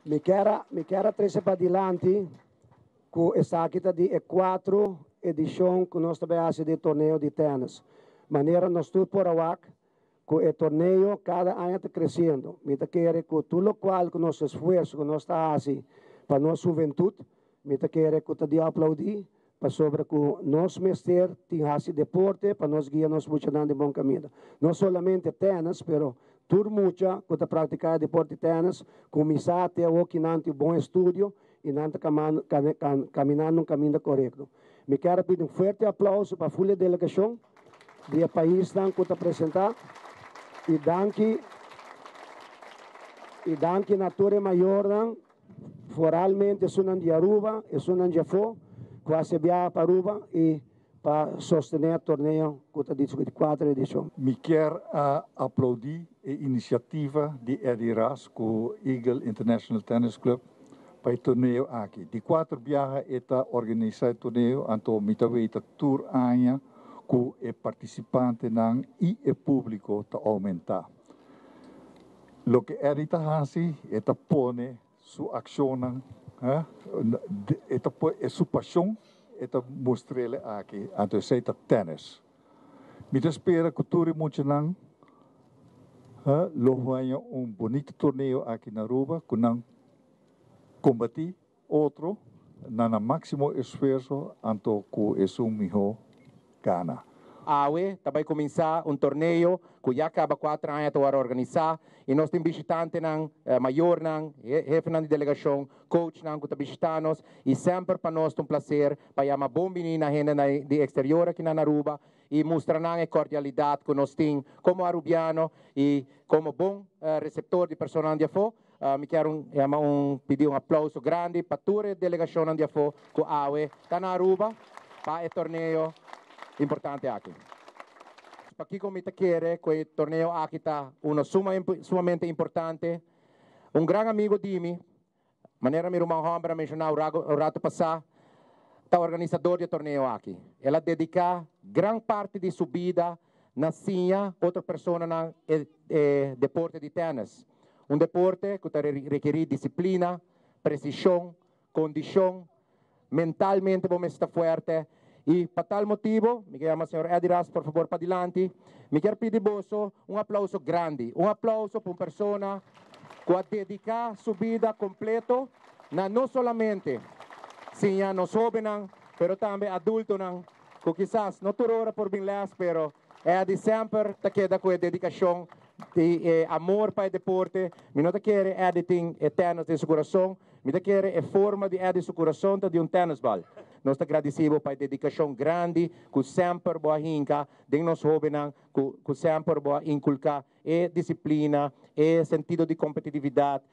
Me quero trazer para adiante com essa aqui de quatro edição que nós trabalhamos de torneio de tênis. Maneira nós tudo por awak, com o torneio cada ano está crescendo. Me quero que tudo o qual com nosso esforço, que nós está assim para nossa juventude, me quero que te aplaudir para sobre que nós mestre tenha esse deporte para nós guiar nos muito de bom caminho. Não somente tênis, pero tudo muito que te praticar deporte tênis, começar a ter um bom estúdio e não caminhar no caminho correto. Me quero pedir forte aplauso para a full delegação do país que te apresentar e danke nature maior foralmente sunan de Aruba e sunan de Afo, quase via para Aruba e para sostener o torneio que está dito de 4 edições. Me quero aplaudir a iniciativa de Eddie Ras com o Eagle International Tennis Club para o torneio aqui. De 4 viagens está organizado o torneio, então me está tour año com o participante e o público está aumentar. Lo que Eddie está fazendo é pôr sua ação, sua paixão, mostrar aqui, então sei que tênis. Me espera que tudo muito não, logo bonito torneio aqui na Aruba, que não combatir outro, na máximo esforço, então que é melhor gana. Awe, vai começar torneio que já acaba 4 anos para organizar e nós temos visitantes maior, chefe de delegação, coach que está visitando e sempre para nós é prazer para chamar bom menino na gente de exterior aqui na Aruba e mostrar a cordialidade que nós temos como arubiano e como bom receptor de pessoas de Afo. Me quero pedir aplauso grande para toda a delegação de Afo que Awe está na Aruba para o torneio importante aqui. Para aqui como te quer, que o torneio aqui está sumamente importante. Grande amigo de mim, maneira meu irmão Hombra mencionou o rato passado, está organizador do torneio aqui. Ela dedica grande parte de sua vida na sinha outra pessoa na deporte de tênis. Deporte que requer disciplina, precisão, condição, mentalmente vamos estar forte. E para tal motivo, me chamo o Sr. Eddie Ras, por favor, para adiante. Me quero pedir aplauso grande, aplauso para uma pessoa que a dedicar sua vida completa, não somente sim, nos jovens, mas também adultos, que quizás não toda hora por bem less, pero Eddie sempre te queda com a dedicação de amor para o deporte. Me não te quer Eddie tem tênis de seu coração, me te quer a forma de Eddie seu coração de tênis ball. Nós agradecemos pela dedicação grande que sempre boa hinca de nós jovens, que sempre boa inculcar e disciplina, e sentido de competitividade,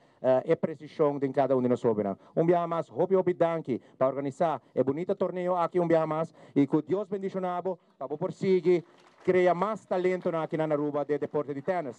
e precisão de cada de nós jovens. Dia mais, hope danke para organizar bonito torneio aqui dia mais e que Deus bendicionado para por seguir criar mais talento aqui na Aruba de deporte de tênis.